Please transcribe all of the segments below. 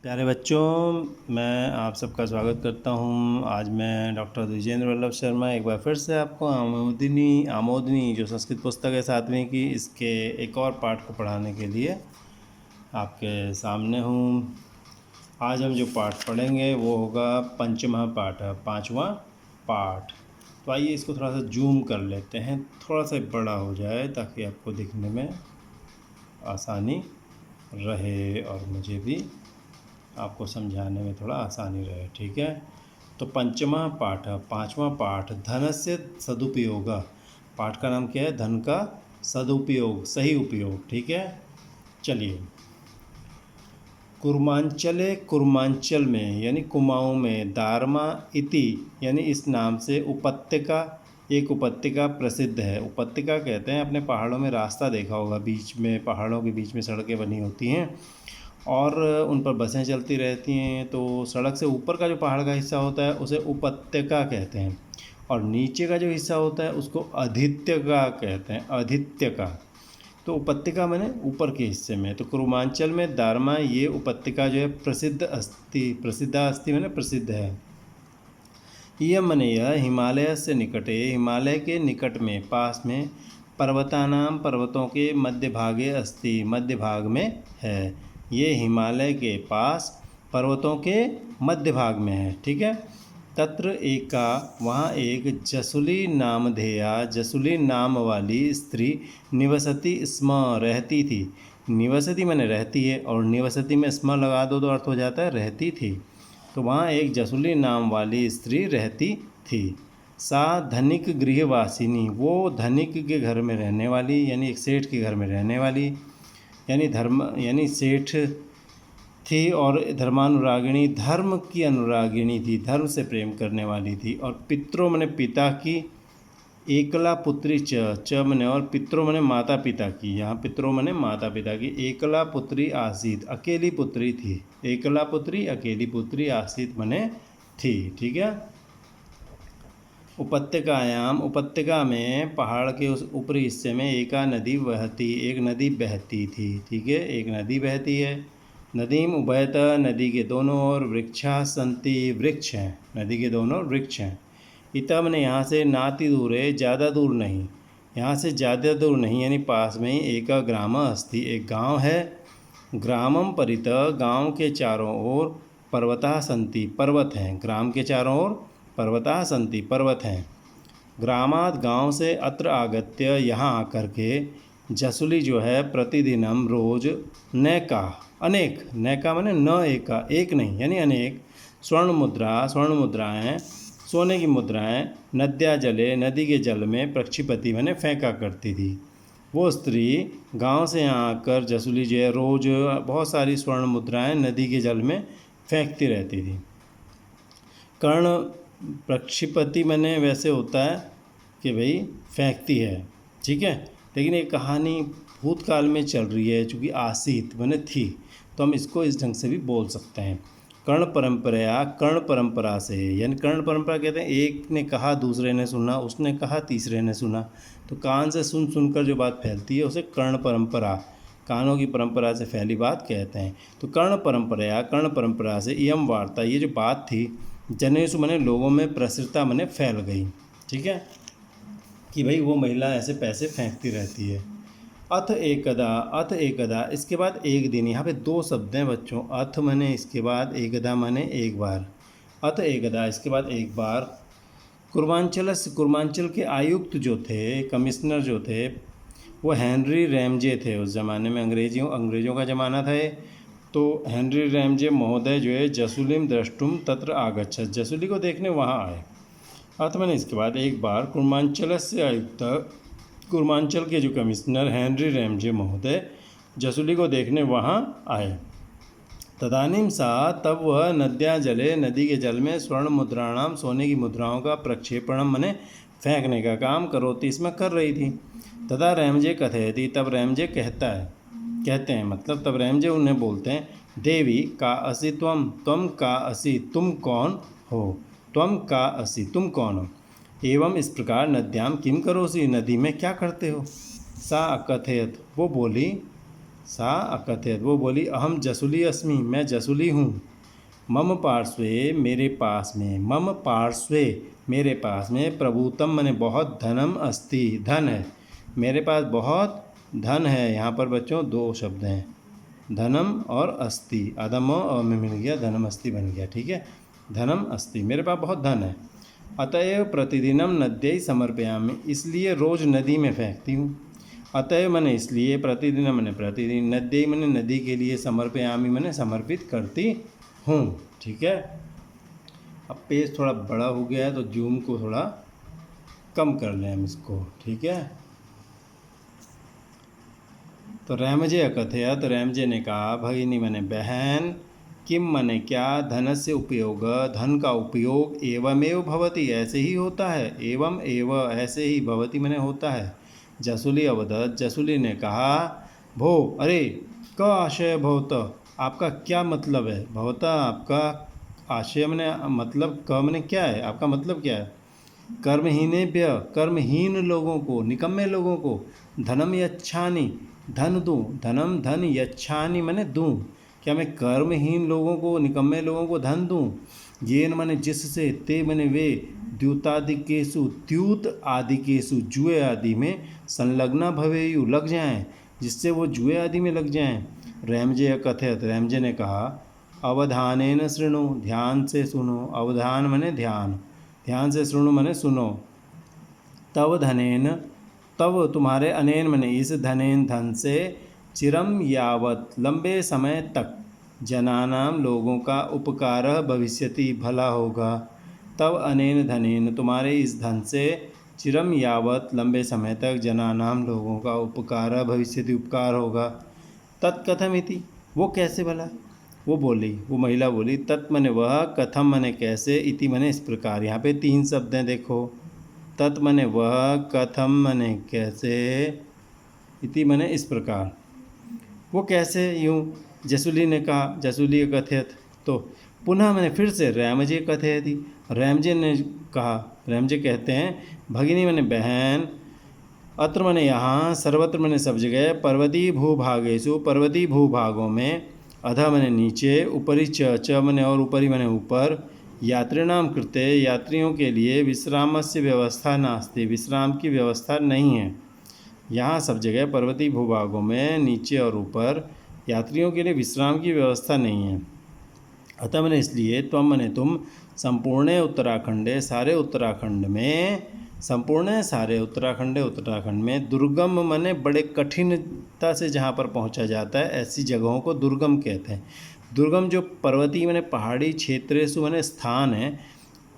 प्यारे बच्चों, मैं आप सबका स्वागत करता हूं। आज मैं डॉक्टर द्विजेंद्र वल्लभ शर्मा एक बार फिर से आपको आमोदनी जो संस्कृत पुस्तक है 7वीं की, इसके एक और पाठ को पढ़ाने के लिए आपके सामने हूं। आज हम जो पाठ पढ़ेंगे वो होगा पंचमः पाठ, 5वां पाठ। तो आइए इसको थोड़ा सा जूम कर लेते हैं, थोड़ा सा बड़ा हो जाए ताकि आपको दिखने में आसानी रहे और मुझे भी आपको समझाने में थोड़ा आसानी रहे। ठीक है, तो पंचमा पाठ, 5वां पाठ, धनस्य सदुपयोग। पाठ का नाम क्या है? धन का सदुपयोग, सही उपयोग। ठीक है, चलिए। कुर्मांचले, कुर्मांचल में यानी कुमाऊं में, दारमा इति यानी इस नाम से उपत्यका, एक उपत्यका प्रसिद्ध है। उपत्यका कहते हैं, अपने पहाड़ों में रास्ता देखा होगा, बीच में पहाड़ों के बीच में सड़कें बनी होती हैं और उन पर बसें चलती रहती हैं। तो सड़क से ऊपर का जो पहाड़ का हिस्सा होता है उसे उपत्यका कहते हैं और नीचे का जो हिस्सा होता है उसको अधित्यका कहते हैं, अधित्यका। तो उपत्यका मैंने ऊपर के हिस्से में। तो कुरुमांचल में दारमा ये उपत्यका जो है प्रसिद्धा अस्ति मैंने प्रसिद्ध है। यह मने यह हिमालय से निकटे, हिमालय के निकट में, पास में, पर्वतानाम पर्वतों के मध्य भागे अस्ति मध्य भाग में है। ये हिमालय के पास पर्वतों के मध्य भाग में है। ठीक है, तत्र एका, वहाँ एक जसुली नामधेया, जसुली नाम वाली स्त्री निवसती स्म रहती थी। निवसती मैंने रहती है और निवसती में स्म लगा दो तो अर्थ हो जाता है रहती थी। तो वहाँ एक जसुली नाम वाली स्त्री रहती थी। सा धनिक गृहवासिनी, वो धनिक के घर में रहने वाली, यानी एक सेठ के घर में रहने वाली, यानी सेठ थी और धर्मानुरागिणी, धर्म की अनुरागिणी थी, धर्म से प्रेम करने वाली थी। और पितरों मने पिता की, एकला पुत्री च मने और पितरों मने माता पिता की, यहाँ पितरों मने माता पिता की। एकला पुत्री आसीत, अकेली पुत्री थी। एकला पुत्री, अकेली पुत्री, आसीत मने थी। ठीक है, उपत्यकायाम, उपत्यका में, पहाड़ के उस ऊपरी हिस्से में, एका नदी बहती, एक नदी बहती थी। ठीक है, एक नदी बहती है। नदीम उभयत, नदी के दोनों ओर, वृक्षा संति, वृक्ष हैं, नदी के दोनों वृक्ष हैं। इतम ने यहाँ से नाति दूर है, ज़्यादा दूर नहीं, यहाँ से ज़्यादा दूर नहीं, यानी पास में ही, एक ग्राम अस्ति, एक गांव है। ग्रामम परित, गांव के चारों ओर, पर्वता संति, पर्वत हैं, ग्राम के चारों ओर पर्वता संति, पर्वत हैं। ग्रामाद, गांव से, अत्र आगत्य, यहाँ आकर के, जसुली जो है, प्रतिदिनम रोज, नैका अनेक, नैका माने न एका, एक नहीं यानी अनेक, स्वर्ण मुद्रा, स्वर्ण मुद्राएँ, सोने की मुद्राएँ, नद्या जले, नदी के जल में, प्रक्षिपति माने फेंका करती थी। वो स्त्री गांव से यहाँ आकर, जसुली जो है, रोज बहुत सारी स्वर्ण मुद्राएँ नदी के जल में फेंकती रहती थी। कर्ण, प्रक्षिपति मैंने वैसे होता है कि भाई फेंकती है। ठीक है, लेकिन ये कहानी भूतकाल में चल रही है, चूँकि आसीत मैंने थी, तो हम इसको इस ढंग से भी बोल सकते हैं। कर्ण परंपरा, कर्ण परंपरा से, यानी कर्ण परंपरा कहते हैं एक ने कहा दूसरे ने सुना, उसने कहा तीसरे ने सुना, तो कान से सुन सुनकर जो बात फैलती है उसे कर्ण परंपरा, कानों की परंपरा से फैली बात कहते हैं। तो कर्ण परंपरा, कर्ण परंपरा से, इयम वार्ता, ये जो बात थी, जनेषु मने लोगों में, प्रसृता मने फैल गई। ठीक है, कि भाई वो महिला ऐसे पैसे फेंकती रहती है। अथ एकदा, अथ एकदा, इसके बाद एक दिन, यहाँ पे दो शब्द हैं बच्चों, अथ मने इसके बाद, एकदा मने एक बार। अथ एकदा, इसके बाद एक बार। कुर्मांचल के आयुक्त जो थे, कमिश्नर जो थे, वो हेनरी रैमजे थे। उस ज़माने में अंग्रेज़ों का ज़माना था ये। तो हेनरी रैमजे महोदय जो है, जसुलिम द्रष्टुम तत्र आगच्छत, जसुली को देखने वहाँ आए। अथ मैंने इसके बाद एक बार, कुर्मांचल से आयुक्त, कुर्मांचल के जो कमिश्नर हेनरी रैमजे महोदय जसुली को देखने वहाँ आए। तदानीम सा, तब वह, नद्या जले, नदी के जल में, स्वर्ण मुद्राणाम, सोने की मुद्राओं का, प्रक्षेपणम मने फेंकने का काम, करोती, इसमें कर रही थी। तदा रैमजे कथयति, तब रैमजे कहते हैं, मतलब तब रैमजे उन्हें बोलते हैं, देवी का असि त्वम का असि, तुम कौन हो, त्वम का असि, तुम कौन हो। एवं इस प्रकार, नद्याम किम करोसि, नदी में क्या करते हो। सा अकथयत, वो बोली, सा अकथयत, वो बोली, अहम जसुली अस्मि, मैं जसुली हूँ। मम पार्श्वे, मेरे पास में, मम पार्श्वे, मेरे पास में, प्रभुतम मने बहुत, धनम अस्ति, धन है, मेरे पास बहुत धन है। यहाँ पर बच्चों दो शब्द हैं, धनम और अस्ति, अधम और में मिल गया, धनम अस्ति बन गया, ठीक है। धनम अस्ति, मेरे पास बहुत धन है। अतएव प्रतिदिनम नद्यै समर्पयामि, इसलिए रोज़ नदी में फेंकती हूँ। अतएव मैंने इसलिए, प्रतिदिन मैंने प्रतिदिन, नद्यै मैंने नदी के लिए, समर्पयामि मैंने समर्पित करती हूँ, ठीक है। अब पेज थोड़ा बड़ा हो गया है तो जूम को थोड़ा कम कर लें हम इसको, ठीक है। तो रैमजे अकथयत, रैमजे ने कहा, भगिनी मने बहन, किम मने क्या, धन से उपयोग, धन का उपयोग, एवमेव भवति, ऐसे ही होता है, एवं एव, ऐसे ही, भवति मने होता है। जसुली अवदत, जसुली ने कहा, भो, अरे, क आशय भवत, आपका क्या मतलब है, भवता आपका आशय मने मतलब, क मने क्या है, आपका मतलब क्या है। कर्महीनेभ्य, कर्महीन लोगों को, निकम्मे लोगों को, धनम यच्छानि, धन दूँ, धनम धन, यच्छानि मने दूँ, क्या मैं कर्महीन लोगों को, निकम्मे लोगों को धन दूँ। येन मने जिससे, ते मने वे, द्यूतादिकेषु, द्यूत आदिकेषु, जुए आदि में, संलग्ना भवेयु, लग जाएं, जिससे वो जुए आदि में लग जाएं। रैमजे कथयत, रैमजे ने कहा, अवधानेन शृणु, ध्यान से सुनो, अवधान मने ध्यान, ध्यान से सुनो मने सुनो। तव धनेन, तव तुम्हारे, अनेन मने इस, धनेन धन से, चिरम यावत लंबे समय तक, जनानाम लोगों का, उपकार भविष्यति भला होगा। तव अनेन धनेन तुम्हारे इस धन से, चिरम यावत लंबे समय तक, जनानाम लोगों का, उपकार भविष्यति उपकार होगा। तत्कथमिति, वो कैसे भला, वो बोली, वो महिला बोली, तत् मने वह, कथम मने कैसे, इति मने इस प्रकार। यहाँ पे तीन शब्द हैं देखो, तत् मने वह, कथम मने कैसे, इति मने इस प्रकार। वो कैसे, यूँ, जसुली ने कहा, जसुली कथयत, तो पुनः मैंने फिर से, रैमजे कथयति, रैमजे ने कहा, रैमजे कहते हैं, भगिनी मैंने बहन, अत्र मने यहाँ, सर्वत्र मने सब जगह, पर्वती भूभागेषु, पर्वती भूभागों में, अधा मने नीचे, ऊपरी च मने और, ऊपरी मने ऊपर, यात्रिणाम कृते, यात्रियों के लिए, विश्रामस्य व्यवस्था नास्ति, विश्राम की व्यवस्था नहीं है। यहाँ सब जगह पर्वतीय भूभागों में, नीचे और ऊपर, यात्रियों के लिए विश्राम की व्यवस्था नहीं है। अतः मैंने इसलिए, त्वम मने तुम, संपूर्ण उत्तराखंडे, सारे उत्तराखंड में, संपूर्ण सारे उत्तराखंड, उत्तराखंड में, दुर्गम मने बड़े कठिनता से जहाँ पर पहुँचा जाता है, ऐसी जगहों को दुर्गम कहते हैं। दुर्गम जो पर्वतीय मने पहाड़ी क्षेत्रेषु मने स्थान है,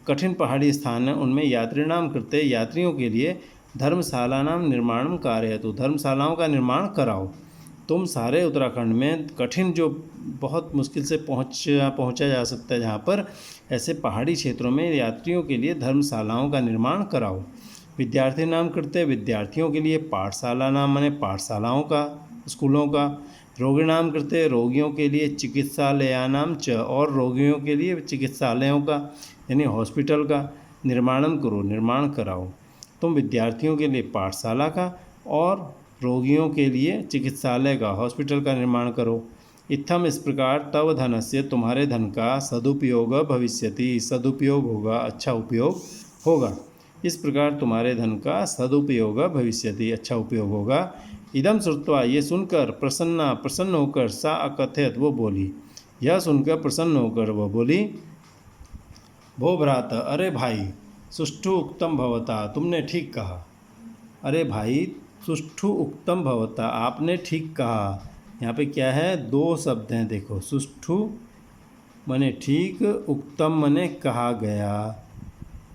कठिन पहाड़ी स्थान है, उनमें यात्रिणाम कृते, यात्रियों के लिए, धर्मशाला नाम निर्माण कारयतु, धर्मशालाओं का निर्माण कराओ। तुम सारे उत्तराखंड में कठिन, जो बहुत मुश्किल से पहुंचा जा सकता है, जहाँ पर ऐसे पहाड़ी क्षेत्रों में यात्रियों के लिए धर्मशालाओं का निर्माण कराओ। विद्यार्थी नाम करते, विद्यार्थियों के लिए, पाठशाला नाम माने पाठशालाओं का, स्कूलों का। रोगी नाम करते, रोगियों के लिए, चिकित्सालयानाम च, और रोगियों के लिए चिकित्सालयों का, यानी हॉस्पिटल का, निर्माणम करो, निर्माण कराओ। तुम विद्यार्थियों के लिए पाठशाला का और रोगियों के लिए चिकित्सालय का, हॉस्पिटल का निर्माण करो। इत्थम, इस प्रकार, तव धनस्य, तुम्हारे धन का, सदुपयोग भविष्यति, सदुपयोग होगा, अच्छा उपयोग होगा। इस प्रकार तुम्हारे धन का सदुपयोग भविष्यति, अच्छा उपयोग होगा। इदम श्रुत्वा, ये सुनकर, प्रसन्न होकर, सा अकथयत, वो बोली, यह सुनकर प्रसन्न होकर वह बोली, भो भ्रात, अरे भाई, सुष्ठु उक्तम भवता, तुमने ठीक कहा। अरे भाई, सुष्ठु उक्तम भवता, आपने ठीक कहा। यहाँ पे क्या है, दो शब्द हैं देखो, सुष्ठु मने ठीक, उक्तम मने कहा गया,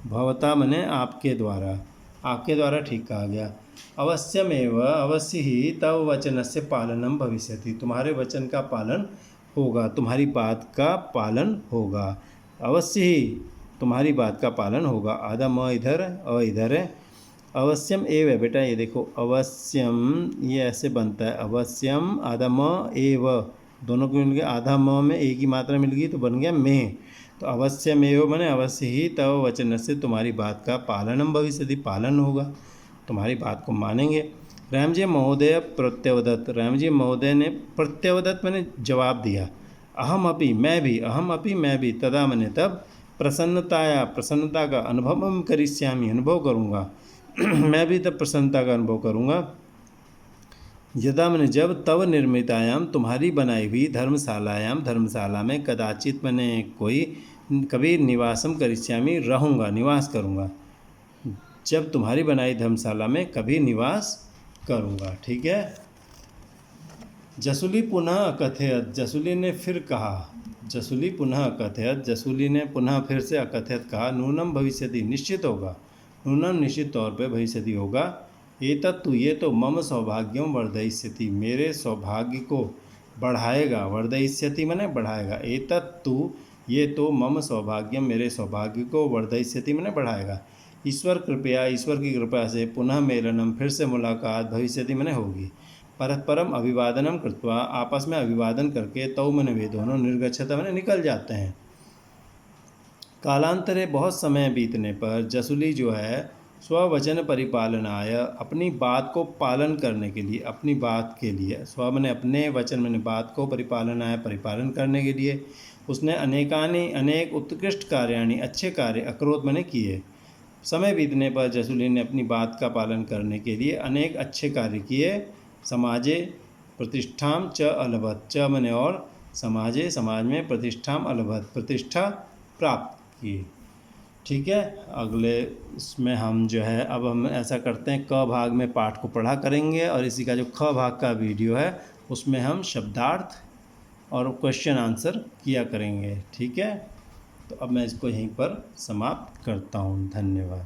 भवता मने आपके द्वारा ठीक कहा गया। अवश्यमेव, अवश्य ही, तव वचनस्य पालनम भविष्यति, तुम्हारे वचन का पालन होगा, तुम्हारी बात का पालन होगा। अवश्य ही तुम्हारी बात का पालन होगा। आधा म इधर, अ इधर है। अवश्यम एव है बेटा, ये देखो, अवश्यम ये ऐसे बनता है, अवश्यम, आधा म एव, दोनों को मिल गया, आधा म में एक ही मात्रा मिल गई तो बन गया में। तो अवश्यम एव मैंने अवश्य ही, तव वचन से, तुम्हारी बात का, पालनम भविष्यति, पालन होगा, तुम्हारी बात को मानेंगे। रामजी महोदय प्रत्यवदत्, रामजी महोदय ने प्रत्यवदत् मैंने जवाब दिया, अहम अपि मैं भी, अहम अपि मैं भी, तदा मैंने तब, प्रसन्नता का अनुभव करिष्यामि अनुभव करूँगा मैं भी तब प्रसन्नता का अनुभव करूँगा, यदा मैंने जब, तब निर्मितायाम तुम्हारी बनाई हुई, धर्मशालायाम धर्मशाला में, कदाचित मैंने कभी निवासम करिष्यामि रहूँगा निवास करूँगा, जब तुम्हारी बनाई धर्मशाला में कभी निवास करूँगा। ठीक है। जसूली पुनः अकथयत, जसूली ने फिर कहा, जसूली पुनः अकथयत, जसूली ने पुनः फिर से अकथयत कहा, नूनम भविष्यति निश्चित होगा, नूनम निश्चित तौर पे भविष्यति होगा, एतत्तु ये तो मम सौभाग्यम वर्धयिष्यति मेरे सौभाग्य को बढ़ाएगा, वर्धयिष्यति माने बढ़ाएगा, एतत्तु ये तो मम सौभाग्यम मेरे सौभाग्य को वर्धयिष्यति माने बढ़ाएगा, ईश्वर कृपया ईश्वर की कृपा से पुनः मेलनम फिर से मुलाकात भविष्यति माने होगी, परस्परम अभिवादनम कृत्वा आपस में अभिवादन करके तौ मन वे दोनों निर्गच्छत मैंने निकल जाते हैं। कालांतरे बहुत समय बीतने पर जसूली जो है स्ववचन परिपालनाय अपनी बात को पालन करने के लिए, अपनी बात के लिए, स्व मैंने अपने वचन मैंने बात को परिपालनाय परिपालन करने के लिए उसने अनेक उत्कृष्ट कार्याणि अच्छे कार्य अक्रोध मैंने किए। समय बीतने पर जसूली ने अपनी बात का पालन करने के लिए अनेक अच्छे कार्य किए। समाजे प्रतिष्ठाम च अलभत, च मैंने और समाजे समाज में प्रतिष्ठाम अलभत प्रतिष्ठा प्राप्त की। ठीक है। अगले इसमें हम जो है अब हम ऐसा करते हैं, क भाग में पाठ को पढ़ा करेंगे और इसी का जो ख भाग का वीडियो है उसमें हम शब्दार्थ और क्वेश्चन आंसर किया करेंगे। ठीक है। तो अब मैं इसको यहीं पर समाप्त करता हूँ। धन्यवाद।